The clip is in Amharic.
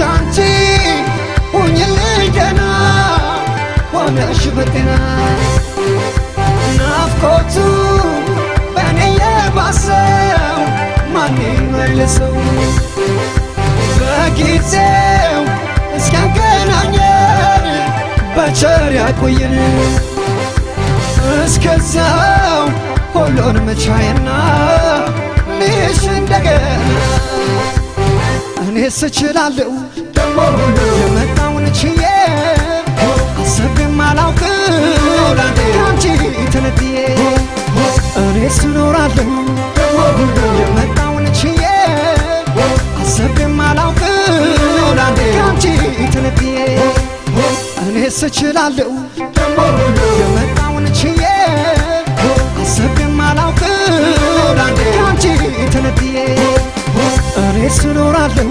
አንቺ ሁኚልኝ ደህና ሆነሽ በጤና ናፍቆቱ በእኔ የባሰው ማን ይመልሰው በጊዜው እስኪያገናኘን በቸር ያቆየን እስከዛው ሁሉን መቻዬና ልሽ እንደገና እኔስ እችላለሁ ደሞ የመጣውን ችዬ አሰብም አላውቅም ካንቺ ተነጥዬ እኔስ እኖራለሁ የመጣውን ችዬ አሰብም አላውቅም ካንቺ ተነጥዬ እኔስ እችላለሁ የመጣውን ችዬ አሰብም አላውቅም ካንቺ ተነጥዬ እኔስ እኖራለሁ